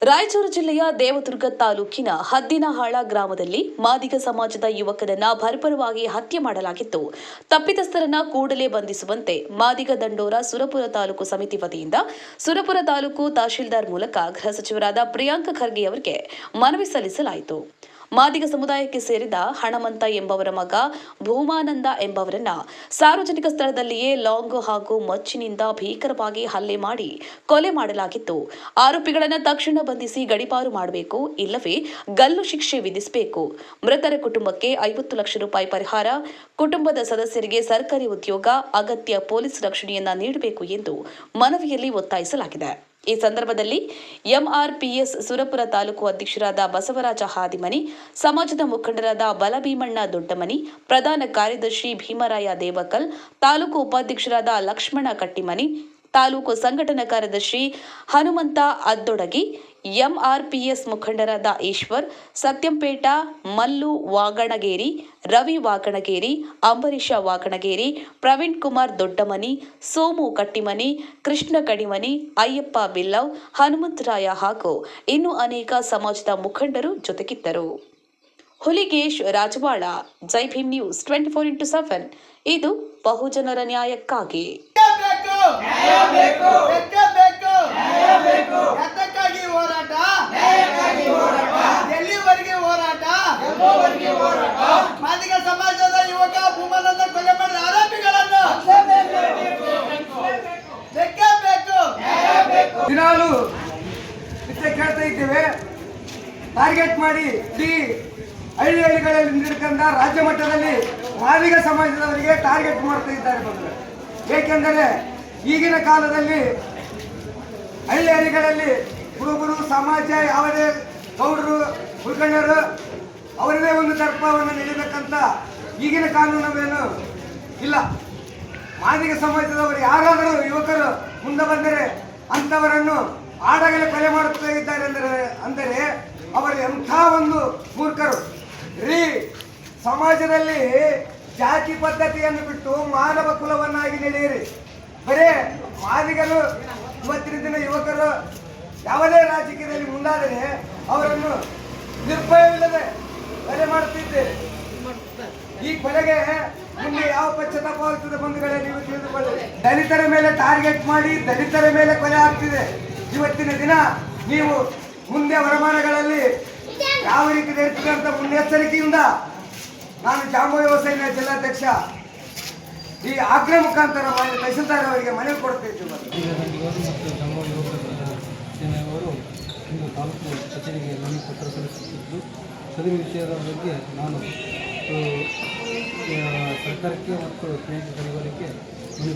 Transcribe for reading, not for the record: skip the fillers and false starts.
ರಾಯಚೂರು ಜಿಲ್ಲೆಯ ದೇವದುರ್ಗ ತಾಲೂಕಿನ ಹದ್ದಿನಹಾಳ ಗ್ರಾಮದಲ್ಲಿ ಮಾದಿಗ ಸಮಾಜದ ಯುವಕನನ್ನ ಬರ್ಬರವಾಗಿ ಹತ್ಯೆ ಮಾಡಲಾಗಿದ್ದು, ತಪ್ಪಿತಸ್ಥರನ್ನ ಕೂಡಲೇ ಬಂಧಿಸುವಂತೆ ಮಾದಿಗ ದಂಡೋರ ಸುರಪುರ ತಾಲೂಕು ಸಮಿತಿ ವತಿಯಿಂದ ಸುರಪುರ ತಾಲೂಕು ತಹಶೀಲ್ದಾರ್ ಮೂಲಕ ಗೃಹ ಸಚಿವರಾದ ಪ್ರಿಯಾಂಕ ಖರ್ಗೆ ಅವರಿಗೆ ಮನವಿ ಸಲ್ಲಿಸಲಾಯಿತು. ಮಾದಿಗ ಸಮುದಾಯಕ್ಕೆ ಸೇರಿದ ಹಣಮಂತ ಎಂಬವರ ಮಗ ಭೂಮಾನಂದ ಎಂಬವರನ್ನ ಸಾರ್ವಜನಿಕ ಸ್ಥಳದಲ್ಲಿಯೇ ಲಾಂಗ್ ಹಾಗೂ ಮಚ್ಚಿನಿಂದ ಭೀಕರವಾಗಿ ಹಲ್ಲೆ ಮಾಡಿ ಕೊಲೆ ಮಾಡಲಾಗಿತ್ತು. ಆರೋಪಿಗಳನ್ನು ತಕ್ಷಣ ಬಂಧಿಸಿ ಗಡೀಪಾರು ಮಾಡಬೇಕು, ಇಲ್ಲವೇ ಗಲ್ಲು ಶಿಕ್ಷೆ ವಿಧಿಸಬೇಕು. ಮೃತರ ಕುಟುಂಬಕ್ಕೆ 50 ಲಕ್ಷ ರೂಪಾಯಿ ಪರಿಹಾರ, ಕುಟುಂಬದ ಸದಸ್ಯರಿಗೆ ಸರ್ಕಾರಿ ಉದ್ಯೋಗ, ಅಗತ್ಯ ಪೊಲೀಸ್ ರಕ್ಷಣೆಯನ್ನ ನೀಡಬೇಕು ಎಂದು ಮನವಿಯಲ್ಲಿ ಒತ್ತಾಯಿಸಲಾಗಿದೆ. ಈ ಸಂದರ್ಭದಲ್ಲಿ ಎಂಆರ್ಪಿಎಸ್ ಸುರಪುರ ತಾಲೂಕು ಅಧ್ಯಕ್ಷರಾದ ಬಸವರಾಜ ಹಾದಿಮನಿ, ಸಮಾಜದ ಮುಖಂಡರಾದ ಬಲಭೀಮಣ್ಣ ದೊಡ್ಡಮನಿ, ಪ್ರಧಾನ ಕಾರ್ಯದರ್ಶಿ ಭೀಮರಾಯ ದೇವಕಲ್, ತಾಲೂಕು ಉಪಾಧ್ಯಕ್ಷರಾದ ಲಕ್ಷ್ಮಣ ಕಟ್ಟಿಮನಿ, ತಾಲೂಕು ಸಂಘಟನಾ ಕಾರ್ಯದರ್ಶಿ ಹನುಮಂತ ಅದ್ದೊಡಗಿ, ಎಂಆರ್ಪಿಎಸ್ ಮುಖಂಡರಾದ ಈಶ್ವರ್, ಸತ್ಯಂಪೇಟ, ಮಲ್ಲು ವಾಗಣಗೇರಿ, ರವಿ ವಾಗಣಗೇರಿ, ಅಂಬರೀಷ ವಾಗಣಗೇರಿ, ಪ್ರವೀಣ್ ಕುಮಾರ್ ದೊಡ್ಡಮನಿ, ಸೋಮು ಕಟ್ಟಿಮನಿ, ಕೃಷ್ಣ ಕಡಿಮನಿ, ಅಯ್ಯಪ್ಪ ಬಿಲ್ಲವ್, ಹನುಮಂತರಾಯ ಹಾಗೂ ಇನ್ನೂ ಅನೇಕ ಸಮಾಜದ ಮುಖಂಡರು ಜೊತೆಗಿದ್ದರು. ಹುಲಿಗೇಶ್ ರಾಜವಾಳ, ಜೈ ಭೀಮ್ ನ್ಯೂಸ್ 24x7. ಇದು ಬಹುಜನರ ನ್ಯಾಯಕ್ಕಾಗಿ. ಮಾದಿಗ ಸಮಾಜದ ಯುವಕ ಭೂಮಾನಂದ ಕೊಲೆ ಮಾಡಿದ ಆರೋಪಿಗಳನ್ನು ದಿನಾಲು ಕೇಳ್ತಾ ಇದ್ದೇವೆ. ಟಾರ್ಗೆಟ್ ಮಾಡಿ ಇಡೀ ಹಳ್ಳಿಗಳಲ್ಲಿ ನಿಂತಿರ್ಕಂಡ ರಾಜ್ಯ ಮಟ್ಟದಲ್ಲಿ ಮಾದಿಗ ಸಮಾಜದವರಿಗೆ ಟಾರ್ಗೆಟ್ ಮಾಡ್ತಾ ಇದ್ದಾರೆ ಬಂದ್ರೆ. ಏಕೆಂದರೆ ಈಗಿನ ಕಾಲದಲ್ಲಿ ಹಳ್ಳಿಗಳಲ್ಲಿ ಕುರುಬರು ಸಮಾಜ ಯಾವುದೇ ಗೌಡರು ಮುಖಂಡರು ಅವರದೇ ಒಂದು ದರ್ಪವನ್ನು ನೀಡಬೇಕಂತ ಈಗಿನ ಕಾನೂನವೇನು ಇಲ್ಲ. ಮಾದಿಗ ಸಮಾಜದವರು ಯಾರಾದರೂ ಯುವಕರು ಮುಂದೆ ಬಂದರೆ ಅಂಥವರನ್ನು ಆಡಗಲೇ ಕೊಲೆ ಮಾಡುತ್ತಾ ಇದ್ದಾರೆ ಅಂದರೆ ಅವರು ಎಂಥ ಒಂದು ಮೂರ್ಖರು ರೀ. ಸಮಾಜದಲ್ಲಿ ಜಾತಿ ಪದ್ಧತಿಯನ್ನು ಬಿಟ್ಟು ಮಾನವ ಕುಲವನ್ನಾಗಿ ನಡೆಯಿರಿ. ಬರೇ ಮಾದಿಗರು ಇವತ್ತಿನ ದಿನ ಯುವಕರು ಯಾವುದೇ ರಾಜಕೀಯದಲ್ಲಿ ಮುಂದಾದರೆ ಅವರನ್ನು ನಿರ್ಭಯವಿಲ್ಲದೆ ಕೊಲೆ ಮಾಡುತ್ತಿದ್ದೇವೆ. ಈ ಕೊಲೆಗೆ ಮುಂದೆ ಯಾವ ಪಶ್ಚಾತ್ತಾಪವಾಗುತ್ತದೆ ಬಂಧುಗಳೇ, ನೀವು ತಿಳಿದುಕೊಳ್ಳಿ. ದಲಿತರ ಮೇಲೆ ಟಾರ್ಗೆಟ್ ಮಾಡಿ ದಲಿತರ ಮೇಲೆ ಕೊಲೆ ಆಗ್ತಿದೆ. ಇವತ್ತಿನ ದಿನ ನೀವು ಮುಂದೆ ವರಮಾನಗಳಲ್ಲಿ ಯಾವ ರೀತಿ ನಡೀತಿದೆ ಅಂತ ಮುನ್ನೆಚ್ಚರಿಕೆಯಿಂದ ನಾನು ಜಾಂಬವ ಯುವಸೇನೆಯ ಜಿಲ್ಲಾಧ್ಯಕ್ಷ ಈ ಆಜ್ಞೆ ಮುಖಾಂತರ ತಹಶೀಲ್ದಾರ್ ಅವರಿಗೆ ಮನವಿ ಕೊಡ್ತಿದ್ದೇವೆ. ಸೇನೆಯವರು ಇಂದು ತಾಲೂಕು ಕಚೇರಿಗೆ ಮನವಿ ಪತ್ರ ಸಲ್ಲಿಸುತ್ತಿದ್ದು, ಸದರಿ ವಿಷಯದ ಬಗ್ಗೆ ನಾನು ಸರ್ಕಾರಕ್ಕೆ ಮತ್ತು ಪ್ರಿಯಾಂಕ ಖರ್ಗೆ ಮನವಿ